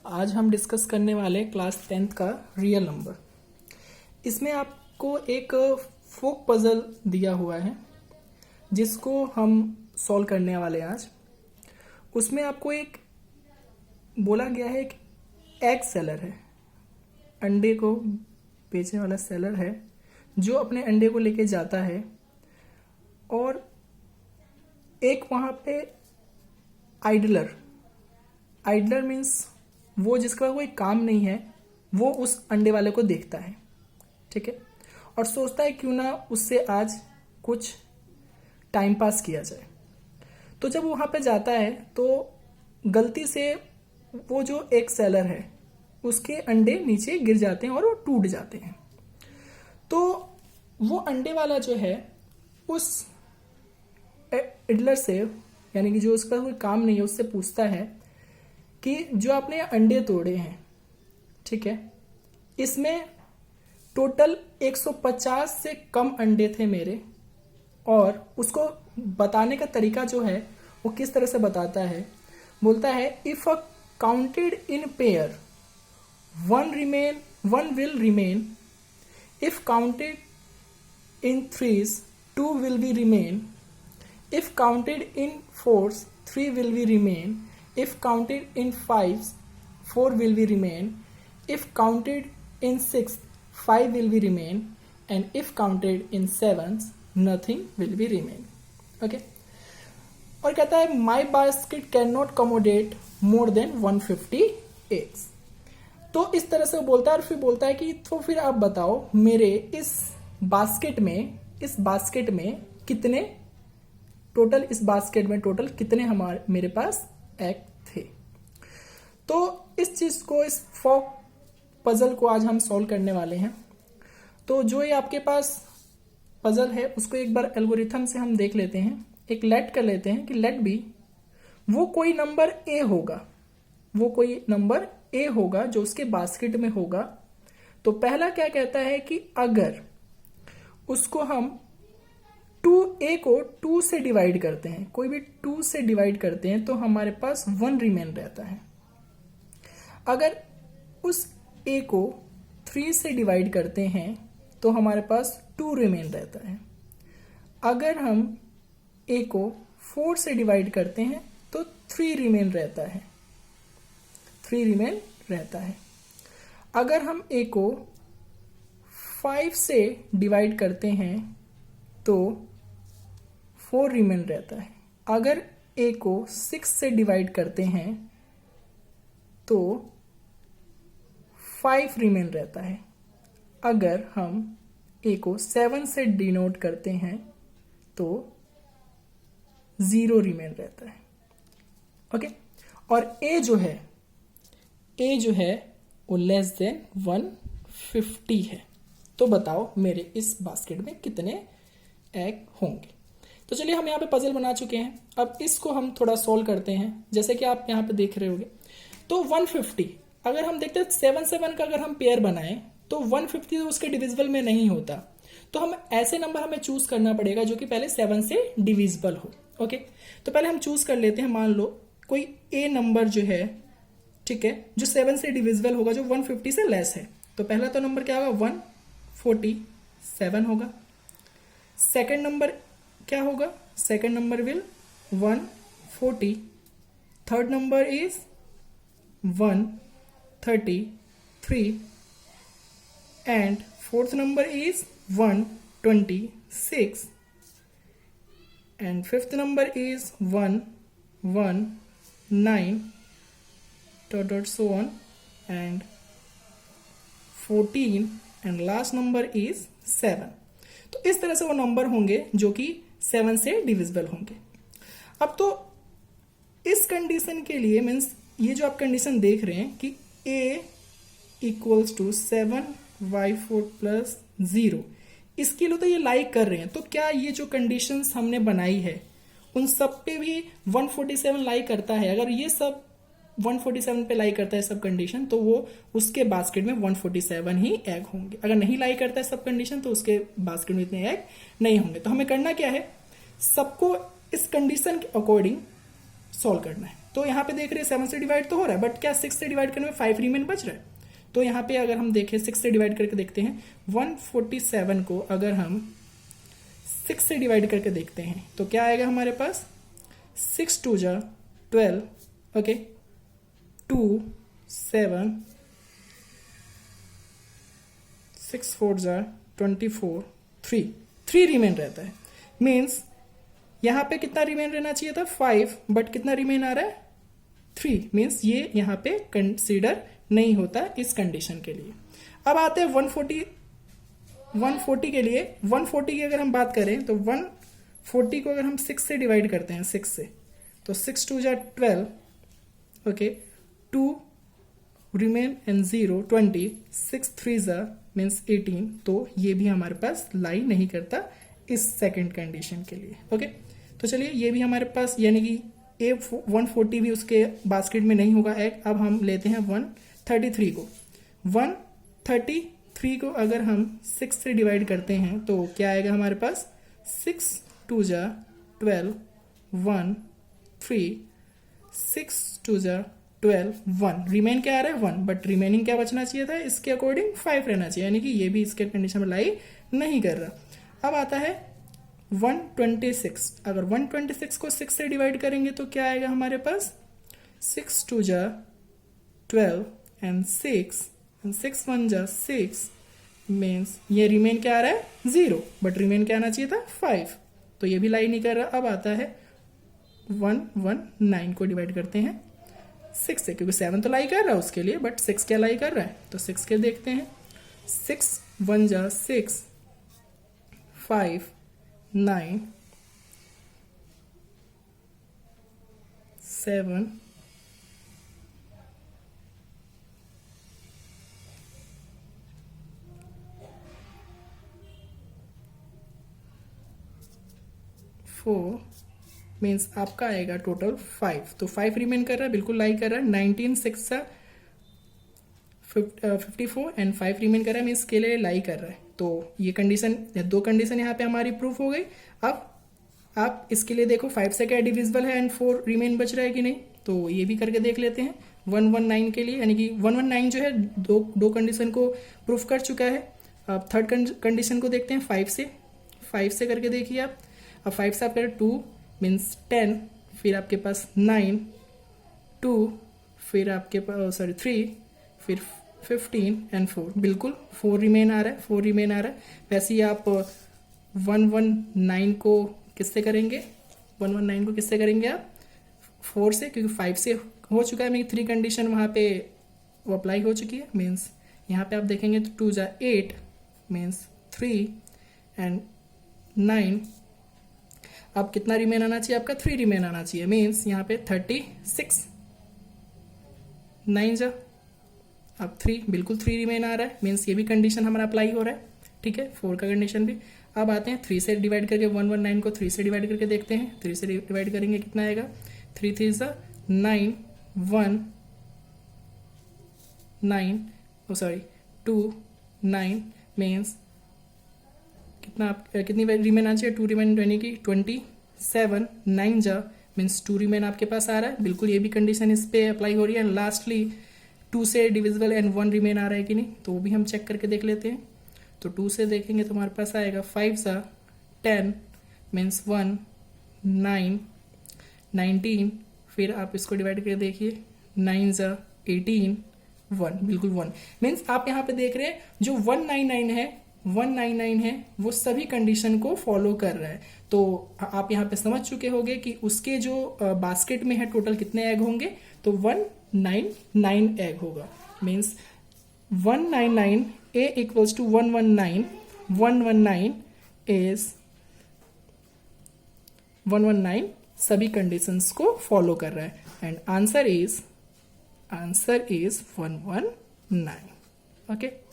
आज हम डिस्कस करने वाले क्लास 10th का रियल नंबर। इसमें आपको एक फोक पजल दिया हुआ है जिसको हम सॉल्व करने वाले हैं आज। उसमें आपको एक बोला गया है कि एग सेलर है, अंडे को बेचने वाला सेलर है जो अपने अंडे को लेके जाता है और एक वहाँ पे आइडलर मीन्स वो जिसका कोई काम नहीं है, वो उस अंडे वाले को देखता है, ठीक है, और सोचता है क्यों ना उससे आज कुछ टाइम पास किया जाए। तो जब वहाँ पे जाता है तो गलती से वो जो एक सेलर है उसके अंडे नीचे गिर जाते हैं और वो टूट जाते हैं। तो वो अंडे वाला जो है उस आइडलर से, यानी कि जो उसका कोई काम नहीं है, उससे पूछता है कि जो आपने अंडे तोड़े हैं, ठीक है, इसमें टोटल 150 से कम अंडे थे मेरे, और उसको बताने का तरीका जो है वो किस तरह से बताता है। बोलता है if a counted in pair one will remain, if counted in threes 2 will be remain, if counted in fours 3 will be remain, if counted in fives 4 will be remain, if counted in six 5 will be remain, and if counted in sevens nothing will be remain. Okay, और कहता है my basket cannot accommodate more than 150 eggs. तो इस तरह से वो बोलता है और फिर बोलता है कि तो फिर आप बताओ मेरे इस बास्केट में कितने टोटल, इस बास्केट में टोटल कितने मेरे पास एग थे। तो इस चीज को, इस फोक पजल को आज हम सॉल्व करने वाले हैं। तो जो ये आपके पास पजल है उसको एक बार एल्गोरिथम से हम देख लेते हैं। एक लेट कर लेते हैं कि लेट बी वो कोई नंबर ए होगा जो उसके बास्केट में होगा। तो पहला क्या कहता है कि अगर उसको हम 2a को 2 से डिवाइड करते हैं, कोई भी 2 से डिवाइड करते हैं तो हमारे पास 1 रिमेन रहता है। अगर उस a को 3 से डिवाइड करते हैं तो हमारे पास 2 रिमेन रहता है। अगर हम a को 4 से डिवाइड करते हैं तो 3 रिमेन रहता है। अगर हम a को 5 से डिवाइड करते हैं तो 4 रिमेन रहता है। अगर a को 6 से डिवाइड करते हैं तो 5 रिमेन रहता है। अगर हम a को 7 से डिनोट करते हैं तो 0 रिमेन रहता है। ओके, और a जो है वो लेस देन 150 है। तो बताओ मेरे इस बास्केट में कितने एग होंगे। तो चलिए हम यहाँ पे पजल बना चुके हैं, अब इसको हम थोड़ा सॉल्व करते हैं। जैसे कि आप यहाँ पे देख रहे होंगे तो 150, अगर हम देखते हैं 7 का अगर हम पेयर बनाएं तो 150 तो उसके डिविजिबल में नहीं होता। तो हम ऐसे नंबर हमें चूज करना पड़ेगा जो कि पहले 7 से डिविजिबल हो। ओके, तो पहले हम चूज कर लेते हैं। मान लो कोई ए नंबर जो है, ठीक है, जो 7 से डिविजिबल होगा, जो 150 से लेस है। तो पहला तो नंबर क्या होगा, 147 होगा। सेकंड नंबर क्या होगा, second number will 140। Third number is 133 and fourth number is 126 and fifth number is 119 dot so on and 14 and last number is 7। तो इस तरह से वो नंबर होंगे जो कि 7 से डिविजिबल होंगे। अब तो इस कंडीशन के लिए मीन्स ये जो आप कंडीशन देख रहे हैं कि a equals to 7y4 plus 0, इसके लिए तो ये लाइक कर रहे हैं। तो क्या ये जो कंडीशंस हमने बनाई है उन सब पे भी 147 लाइक करता है? अगर ये सब 147 पे लाई करता है सब कंडीशन तो वो उसके बास्केट में 147 ही एग होंगे। अगर नहीं लाई करता है सब कंडीशन तो उसके बास्केट में इतने एग नहीं होंगे। तो हमें करना क्या है, सबको इस कंडीशन के अकॉर्डिंग सॉल्व करना है। तो यहाँ पे देख रहे हैं 7 से डिवाइड तो हो रहा है, बट क्या 6 से डिवाइड करने में 5 रिमेन बच रहा है। तो यहाँ पे अगर हम देखें 6 से डिवाइड करके देखते हैं, 147 को अगर हम 6 से डिवाइड करके देखते हैं तो क्या आएगा हमारे पास, 6 2 जा 12, ओके, 2 7, 6 4 जा 24, 3 रिमेन रहता है। मीन्स यहाँ पे कितना रिमेन रहना चाहिए था, 5, बट कितना रिमेन आ रहा है, 3। मीन्स ये यहाँ पे कंसीडर नहीं होता इस कंडीशन के लिए। अब आते हैं 140 के लिए। 140 की अगर हम बात करें तो 140 को अगर हम 6 से डिवाइड करते हैं, 6 से, तो 6 2 जा 12, ओके, 2 रिमेन एंड 0 20, 6 3 जा मीन्स 18। तो ये भी हमारे पास लाई नहीं करता इस सेकंड कंडीशन के लिए, ओके। तो चलिए ये भी हमारे पास, यानी कि ए 140 भी उसके बास्केट में नहीं होगा एग। अब हम लेते हैं 133 को। 133 को अगर हम 6 से डिवाइड करते हैं तो क्या आएगा हमारे पास, 6 2 जा 12, 1 3, 6 2 जा 12, 1, रिमेन क्या आ रहा है 1, बट रिमेनिंग क्या बचना चाहिए था, इसके अकॉर्डिंग 5 रहना चाहिए, यानी कि ये भी इसके कंडीशन में लाई नहीं कर रहा। अब आता है 126। अगर 126 को 6 से डिवाइड करेंगे तो क्या आएगा हमारे पास, 6 2 जा 12 एंड 6 1 जा 6, मीन्स ये रिमेन क्या आ रहा है 0, बट रिमेन क्या आना चाहिए था 5। तो ये भी लाई नहीं कर रहा। अब आता है 119 को डिवाइड करते हैं 6 से, क्योंकि 7 तो लाई कर रहा है उसके लिए, बट 6 क्या लाई कर रहा है, तो 6 के देखते हैं, 6 1 जा 6, 5 9 7 4, मीन्स आपका आएगा टोटल 5। तो 5 रिमेन कर रहा है, बिल्कुल लाई कर रहा है। 19 6 सा 54 एंड 5 रिमेन कर रहा है, मीन्स के लिए लाई कर रहा है। तो ये कंडीशन, दो कंडीशन यहाँ पे हमारी प्रूफ हो गई। अब आप इसके लिए देखो 5 से क्या डिविजिबल है एंड 4 रिमेन बच रहा है कि नहीं, तो ये भी करके देख लेते हैं। 119 के लिए, यानी कि 119 जो है दो कंडीशन को प्रूफ कर चुका है। अब थर्ड कंडीशन को देखते हैं 5 से करके देखिए आप। अब 5 से आप करें 2 मीन्स 10, फिर आपके पास 9, 2, फिर आपके पास 3, फिर 15 एंड 4, बिल्कुल 4 रिमेन आ रहा है। वैसे ही आप 119 को किससे करेंगे, 119 को किससे करेंगे आप, 4 से, क्योंकि 5 से हो चुका है, मेरी 3 कंडीशन वहाँ पे वो अप्लाई हो चुकी है। मीन्स यहाँ पे आप देखेंगे तो 2 जा 8 मीन्स 3 एंड 9। अब कितना रिमेन आना चाहिए आपका, 3 रिमेन आना चाहिए। मीन्स यहाँ पे 36, 9 जा अब 3, बिल्कुल 3 रिमेन आ रहा है। मीन्स ये भी कंडीशन हमारा अप्लाई हो रहा है, ठीक है, 4 का कंडीशन भी। अब आते हैं 3 से डिवाइड करके, 119 को 3 से डिवाइड करके देखते हैं। 3 से डिवाइड करेंगे कितना आएगा, 3 3 जा 9, 1 9 2 9, मीन्स कितनी रिमेन आना चाहिए, 2 रिमेन, यानी कि 27, 9 जा मीन्स 2 रिमेन आपके पास आ रहा है, बिल्कुल ये भी कंडीशन इस पे अप्लाई हो रही है। एंड लास्टली 2 से डिविजिबल एंड 1 रिमेन आ रहा है कि नहीं, तो वो भी हम चेक करके देख लेते हैं। तो 2 से देखेंगे तो हमारे पास आएगा 5 जा 10 मीन्स 1 9 19, फिर आप इसको डिवाइड करके देखिए 9 जा 18 1, बिल्कुल 1। मीन्स आप यहाँ पे देख रहे हैं जो 199 है वो सभी कंडीशन को फॉलो कर रहा है। तो आप यहाँ पे समझ चुके होंगे कि उसके जो बास्केट में है टोटल कितने एग होंगे, तो 199 एग होगा। Means 199 A equals to 119, 119 is 119 सभी कंडीशंस को फॉलो कर रहा है एंड आंसर इज 119। ओके।